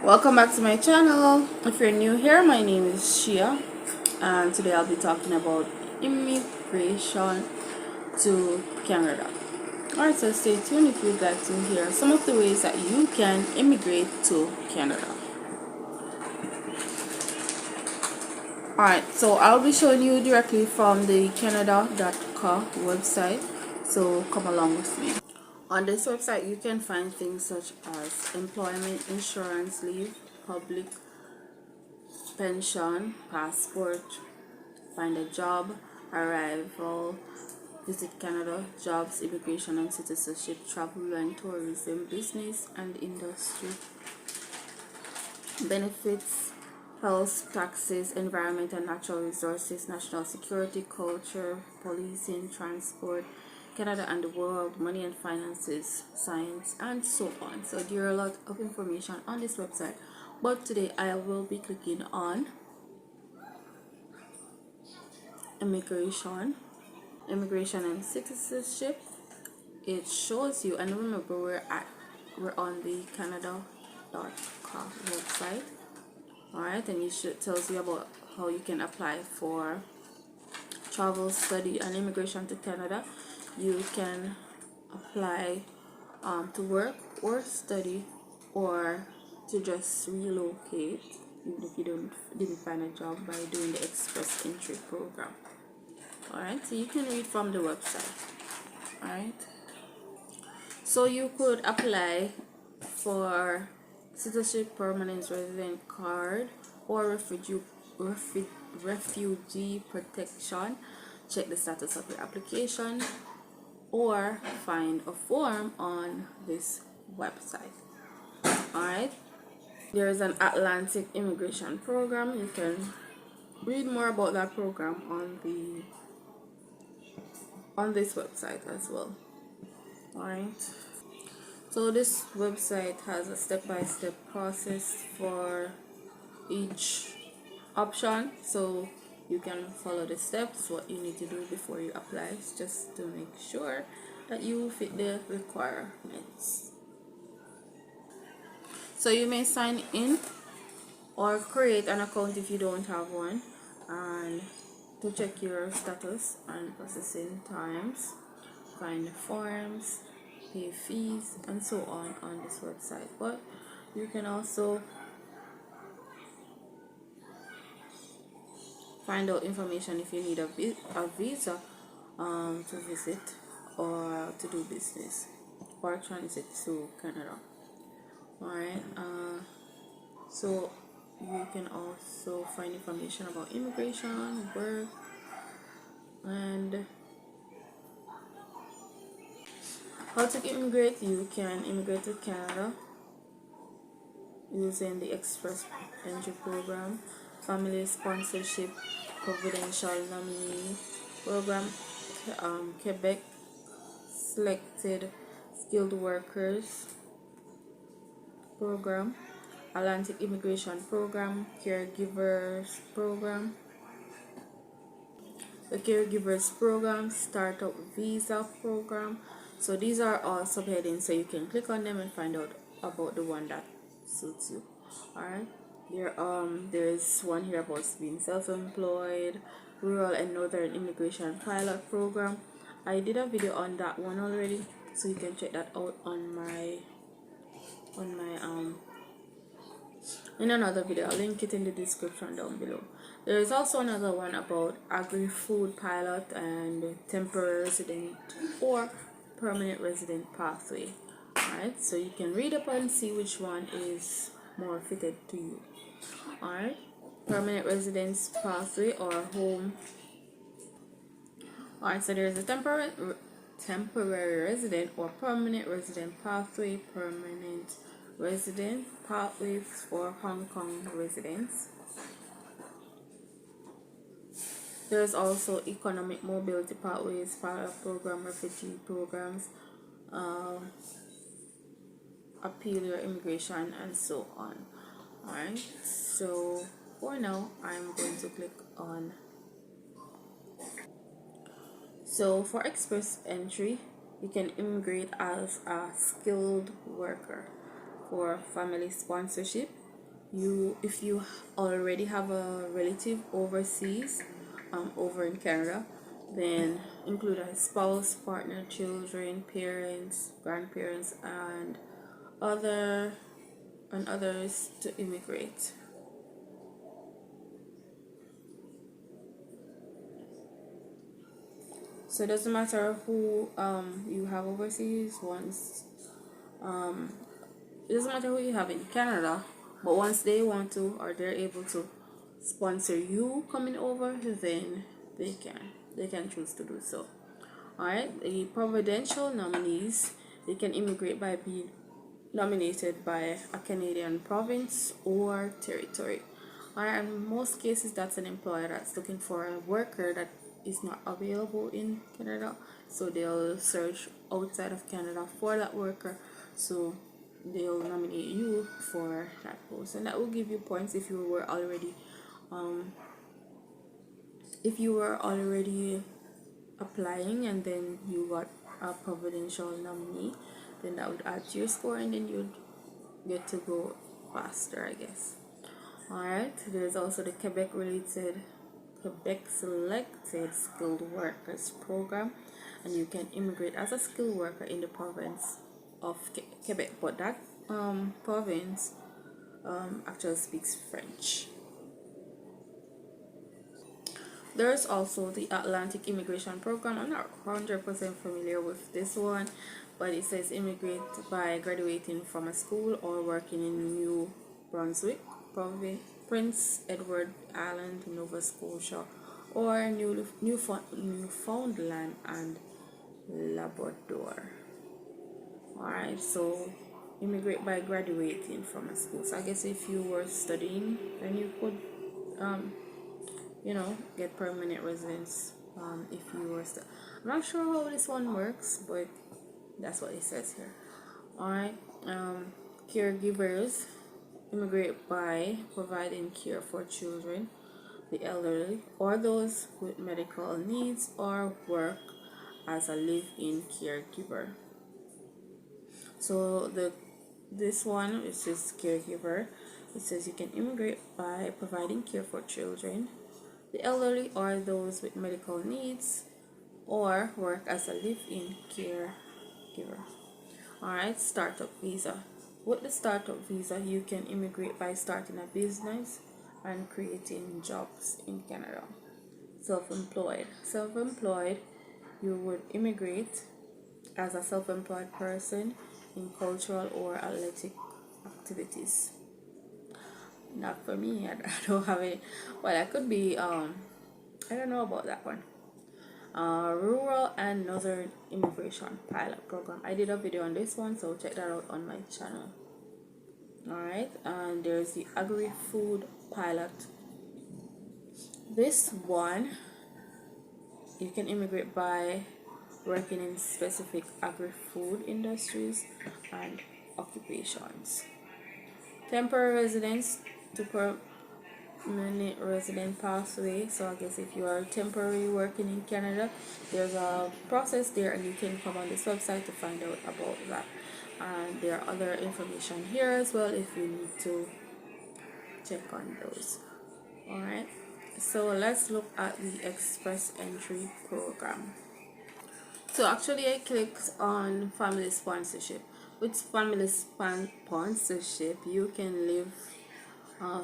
Welcome back to my channel. If you're new here, my name is Shia, and today I'll be talking about immigration to Canada. Alright, so stay tuned if you'd like to hear some of the ways that you can immigrate to Canada. Alright, so I'll be showing you directly from the canada.ca website, so come along with me. On this website, you can find things such as employment insurance leave, public pension, passport, find a job, arrival, visit Canada, jobs, immigration and citizenship, travel and tourism, business and industry, benefits, health, taxes, environment and natural resources, national security, culture, policing, transport, Canada and the world, money and finances, science, and so on. So there are a lot of information on this website, but today I will be clicking on immigration and citizenship. It shows you, and remember we're on the canada.ca website. Alright, and it tells you about how you can apply for travel, study, and immigration to Canada. You can apply to work or study or to just relocate even if you didn't find a job by doing the express entry program. Alright, so you can read from the website. Alright, so you could apply for citizenship, permanent resident card, or refugee protection. Check the status of your application or find a form on this website. Alright, there is an Atlantic immigration program. You can read more about that program on this website as well. Alright, so this website has a step-by-step process for each option, so you can follow the steps what you need to do before you apply, just to make sure that you fit the requirements. So you may sign in or create an account if you don't have one, and to check your status and processing times, find forms, pay fees, and so on this website. But you can also find out information if you need a visa to visit or to do business or transit to Canada. Alright, so you can also find information about immigration, work, and how to immigrate. You can immigrate to Canada using the express entry program, family sponsorship, providential nominee program, Quebec selected skilled workers program, Atlantic immigration program, caregivers program, the caregivers program, startup visa program. So these are all subheadings, so you can click on them and find out about the one that suits you. Alright, there's one here about being self-employed, rural and northern immigration pilot program. I did a video on that one already, so you can check that out on my in another video. I'll link it in the description down below. There is also another one about agri-food pilot and temporary resident or permanent resident pathway. Alright, so you can read up and see which one is more fitted to you. Alright, permanent residence pathway or home. Alright, so there's a temporary resident or permanent resident pathway, permanent resident pathways for Hong Kong residents. There's also economic mobility pathways, pilot program, refugee programs, appeal your immigration, and so on. Alright, so for now I'm going to click on. So for express entry, you can immigrate as a skilled worker. For family sponsorship, you, if you already have a relative overseas, over in Canada, then include a spouse, partner, children, parents, grandparents, and other and others to immigrate. So it doesn't matter who you have overseas. Once it doesn't matter who you have in Canada, but once they want to or they're able to sponsor you coming over, then they can choose to do so. Alright, the providential nominees, they can immigrate by being nominated by a Canadian province or territory. Alright, in most cases, that's an employer that's looking for a worker that is not available in Canada, so they'll search outside of Canada for that worker. So they'll nominate you for that post, and that will give you points um, if you were already applying and then you got a providential nominee, then that would add to your score and then you'd get to go faster, I guess. Alright, there's also the Quebec Selected Skilled Workers Program, and you can immigrate as a skilled worker in the province of Quebec, but that province actually speaks French. There's also the Atlantic Immigration Program. I'm not 100% familiar with this one, but it says immigrate by graduating from a school or working in New Brunswick, Prince Edward Island, Nova Scotia, or Newfoundland and Labrador. Alright, so immigrate by graduating from a school. So I guess if you were studying, then you could get permanent residence if you were I'm not sure how this one works, but that's what it says here. Alright, caregivers immigrate by providing care for children, the elderly, or those with medical needs, or work as a live-in caregiver. So this one, it says caregiver. It says you can immigrate by providing care for children, the elderly, or those with medical needs, or work as a live-in caregiver. Alright, startup visa. With the startup visa, you can immigrate by starting a business and creating jobs in Canada. Self-employed. You would immigrate as a self-employed person in cultural or athletic activities. Not for me. I don't have it. Well, I could be. I don't know about that one. Rural and Northern Immigration Pilot Program. I did a video on this one, so check that out on my channel. Alright, and there's the Agri-Food Pilot. This one, you can immigrate by working in specific agri-food industries and occupations. Temporary residence to permanent resident pathway. So I guess if you are temporarily working in Canada, there's a process there, and you can come on this website to find out about that. And there are other information here as well if you need to check on those. Alright, so let's look at the Express Entry program. So actually I clicked on family sponsorship. With family sponsorship, you can live,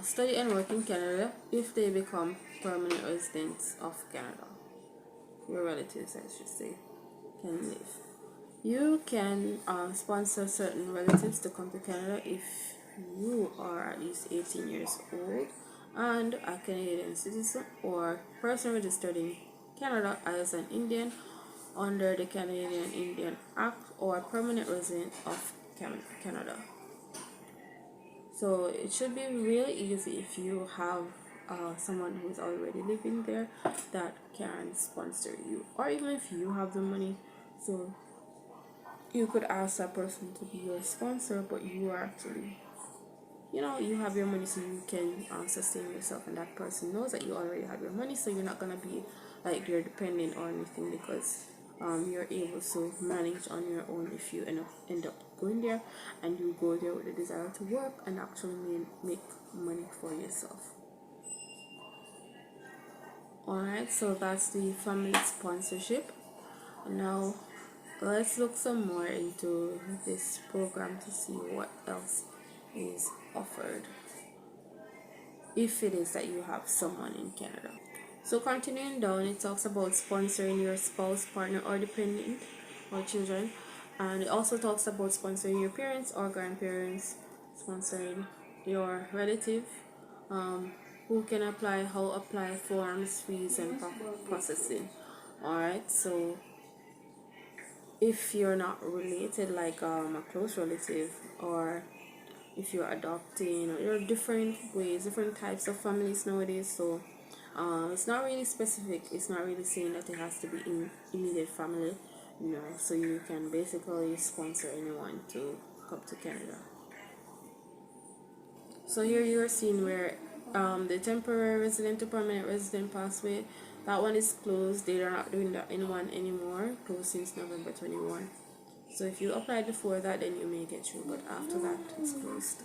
study and work in Canada if they become permanent residents of Canada. Your relatives, I should say, can live. You can sponsor certain relatives to come to Canada if you are at least 18 years old and a Canadian citizen or person registered in Canada as an Indian under the Canadian Indian Act or permanent resident of Canada. So it should be really easy if you have someone who is already living there that can sponsor you, or even if you have the money, so you could ask that person to be your sponsor, but you are actually, you have your money, so you can sustain yourself, and that person knows that you already have your money, so you're not gonna be like they're dependent or anything, because you're able to manage on your own if you end up going there, and you go there with the desire to work and actually make money for yourself. Alright, so that's the family sponsorship. Now let's look some more into this program to see what else is offered if it is that you have someone in Canada. So continuing down, it talks about sponsoring your spouse, partner, or dependent or children, and it also talks about sponsoring your parents or grandparents, sponsoring your relative, who can apply, how apply, forms, fees, and processing. Alright, so if you're not related, like a close relative, or if you're adopting, or there are different ways, different types of families nowadays. So it's not really specific. It's not really saying that it has to be in immediate family, so you can basically sponsor anyone to come to Canada. So here you're seeing where the temporary resident to permanent resident pathway, that one is closed. They are not doing that in one anymore, closed since November 21. So if you applied before that, then you may get through, but after that it's closed.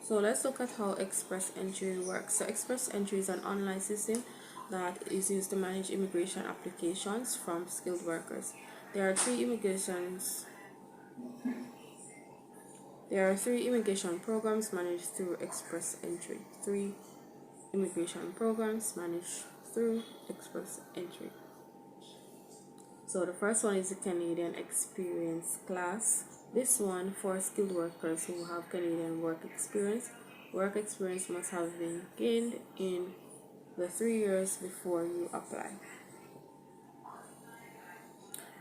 So let's look at how express entry works. So express entry is an online system that is used to manage immigration applications from skilled workers. There are three immigration programs managed through express entry. Three immigration programs managed through express entry. So the first one is the Canadian Experience class. This one for skilled workers who have Canadian work experience. Work experience must have been gained in the 3 years before you apply.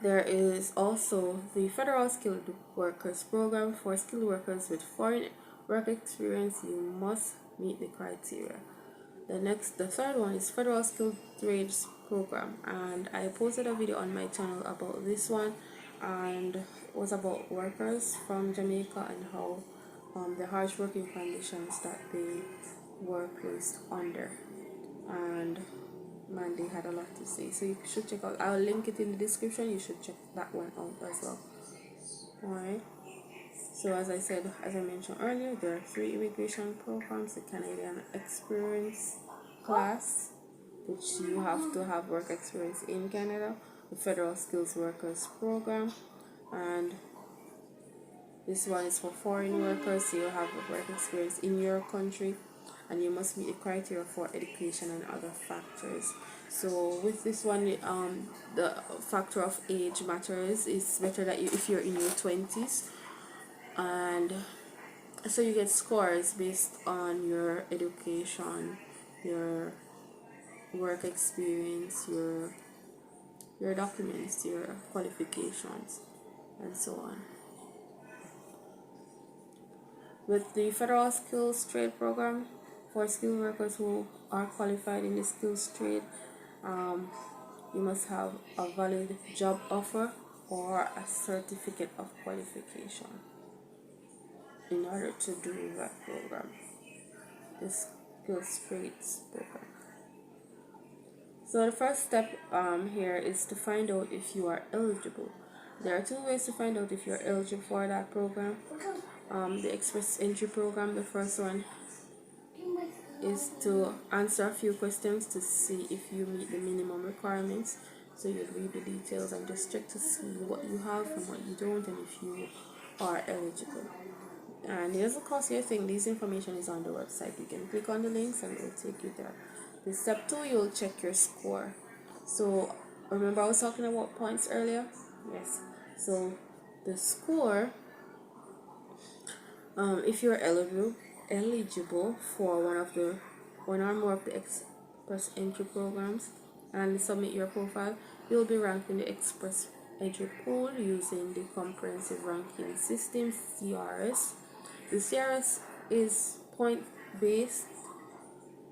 There is also the Federal Skilled Workers Program. For skilled workers with foreign work experience, you must meet the criteria. The third one is Federal Skilled Trades Program, and I posted a video on my channel about this one, and it was about workers from Jamaica and how the harsh working conditions that they were placed under, and man, they had a lot to say, so you should check out. I'll link it in the description. You should check that one out as well. Alright, so as I mentioned earlier, there are three immigration programs: the Canadian Experience class, which you have to have work experience in Canada; the Federal Skills Workers Program, and this one is for foreign workers, so you have work experience in your country, and you must meet the criteria for education and other factors. So with this one, the factor of age matters. It's better that if you're in your 20s, and so you get scores based on your education, your work experience, your documents, your qualifications, and so on. With the Federal Skills Trade Program, for skilled workers who are qualified in the skills trade, you must have a valid job offer or a certificate of qualification in order to do that program, the skills trades program. So the first step here is to find out if you are eligible. There are two ways to find out if you're eligible for that program. The express entry program, the first one is to answer a few questions to see if you meet the minimum requirements. So you'd read the details and just check to see what you have and what you don't, and if you are eligible. And here's the cost here thing. This information is on the website. You can click on the links and it will take you there. In step 2, you'll check your score. So remember I was talking about points earlier? Yes. So the score, if you're eligible for one or more of the express entry programs and submit your profile, you'll be ranked in the express entry pool using the comprehensive ranking system, CRS. The CRS is point-based.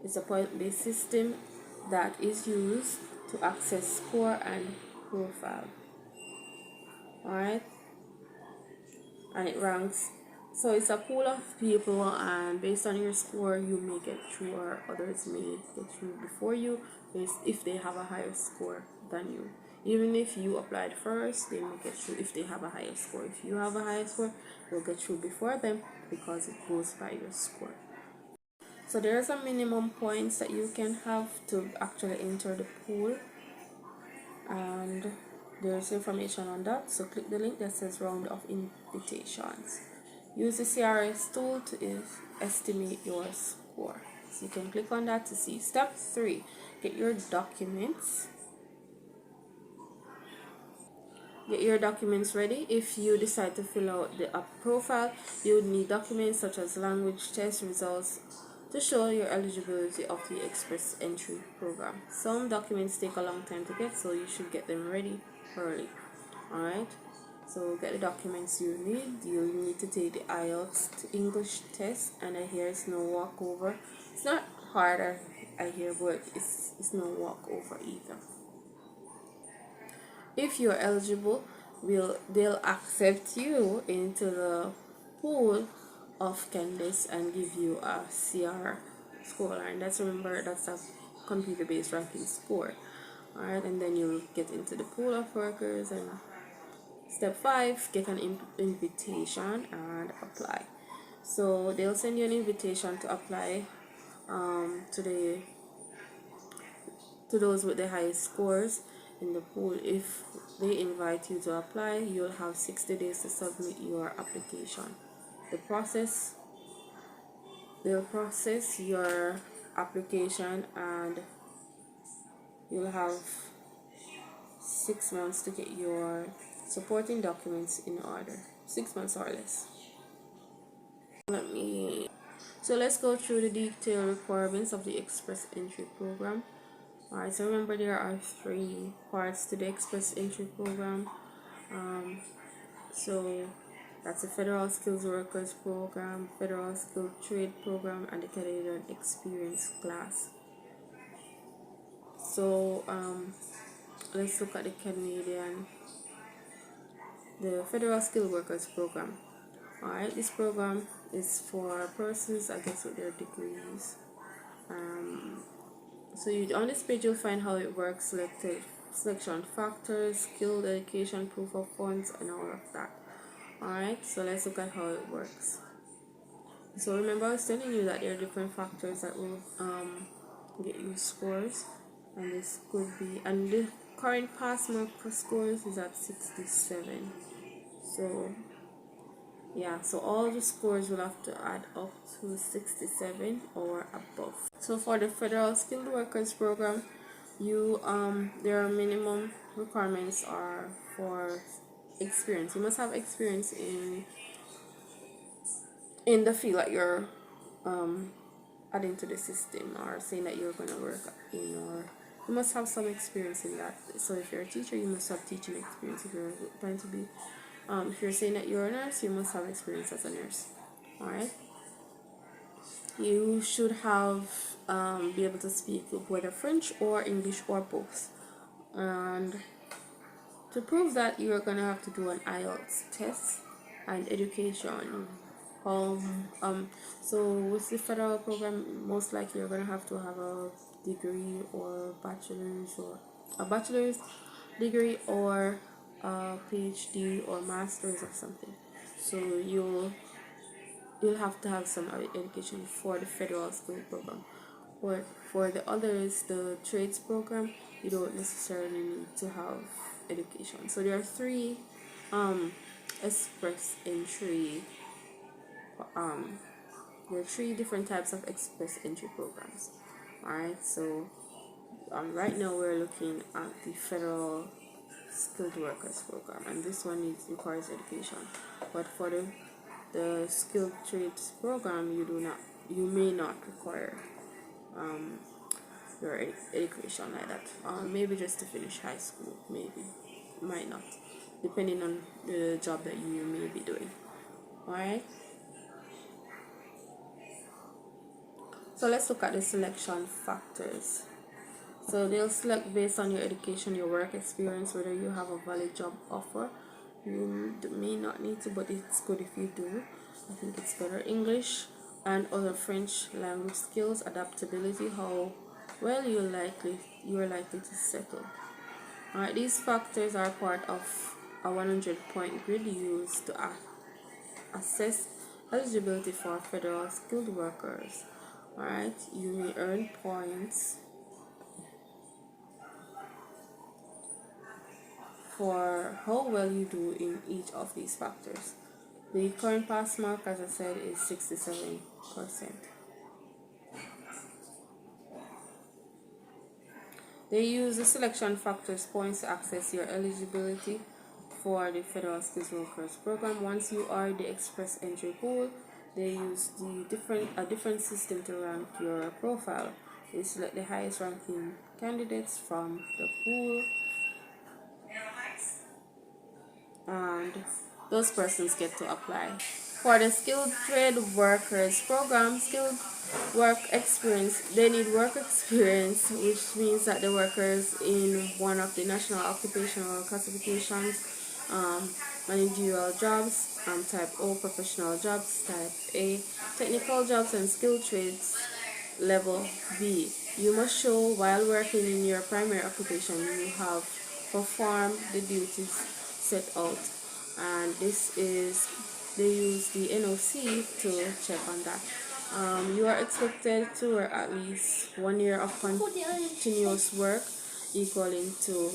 It's a point-based system that is used to access score and profile. Alright, and it ranks. So it's a pool of people, and based on your score, you may get through, or others may get through before you, if they have a higher score than you. Even if you applied first, they will get through if they have a higher score. If you have a higher score, you'll get through before them because it goes by your score. So there's a minimum points that you can have to actually enter the pool, and there's information on that. So click the link that says round of invitations. Use the CRS tool to estimate your score. So you can click on that to see. Step 3, get your documents. Get your documents ready. If you decide to fill out the app profile, you would need documents such as language test results to show your eligibility of the express entry program. Some documents take a long time to get, so you should get them ready early. Alright, so get the documents you need. You need to take the IELTS English test, and I hear it's no walkover. It's not hard, I hear, but it's no walkover either. If you're eligible, they'll accept you into the pool of candidates and give you a CR score, and that's a computer-based ranking score. Alright, and then you'll get into the pool of workers. And step 5, get an invitation and apply. So they'll send you an invitation to apply to those with the highest scores in the pool. If they invite you to apply, you'll have 60 days to submit your application. They'll process your application, and you'll have 6 months to get your supporting documents in order. 6 months or less. So let's go through the detailed requirements of the Express Entry Program. Alright, so remember there are 3 parts to the Express Entry Program. So that's the Federal Skills Workers Program, Federal Skilled Trade Program, and the Canadian Experience Class. So let's look at the Federal Skilled Workers Program. Alright, this program is for persons, I guess, with their degrees. So on this page you'll find how it works, selection factors, skill, dedication, proof of funds, and all of that. Alright, so let's look at how it works. So remember, I was telling you that there are different factors that will get you scores, and this could be, and the current pass mark for scores is at 67. So yeah, so all the scores will have to add up to 67 or above. So for the Federal Skilled Workers Program, their minimum requirements are for experience. You must have experience in the field that you're adding to the system, or saying that you're going to work in, or you must have some experience in that. So if you're a teacher, you must have teaching experience. If you're trying to be if you're saying that you're a nurse, you must have experience as a nurse. Alright, you should have be able to speak whether French or English or both, and to prove that, you're gonna have to do an IELTS test and education. So with the federal program, most likely you're gonna have to have a degree or a bachelor's degree, or a PhD or master's or something. So you'll have to have some education for the federal school program. But for the others, the trades program, you don't necessarily need to have education. So there are 3 express entry there are 3 different types of express entry programs. Alright, so right now we're looking at the Federal Skilled Workers Program, and this one requires education. But for the Skilled Trades Program, you may not require your education like that. Maybe just to finish high school, maybe, might not, depending on the job that you may be doing. Alright, so let's look at the selection factors. So they'll select based on your education, your work experience, whether you have a valid job offer. You may not need to, but it's good if you do. I think it's better. English and other French language skills, adaptability, how well you're likely to settle. Alright, these factors are part of a 100-point grid used to assess eligibility for federal skilled workers. Alright, you may earn points for how well you do in each of these factors. The current pass mark, as I said, is 67%. They use the selection factors points to access your eligibility for the Federal Skills Workers Program. Once you are the express entry pool, they use a different system to rank your profile. They select the highest ranking candidates from the pool, and those persons get to apply. For the skilled trade workers program, skilled work experience, they need work experience, which means that the workers in one of the national occupational classifications, managerial jobs, type O, professional jobs, type A, technical jobs, and skilled trades, level B. You must show while working in your primary occupation you have performed the duties set out, and this is they use the NOC to check on that. You are expected to work at least 1 year of continuous work equaling to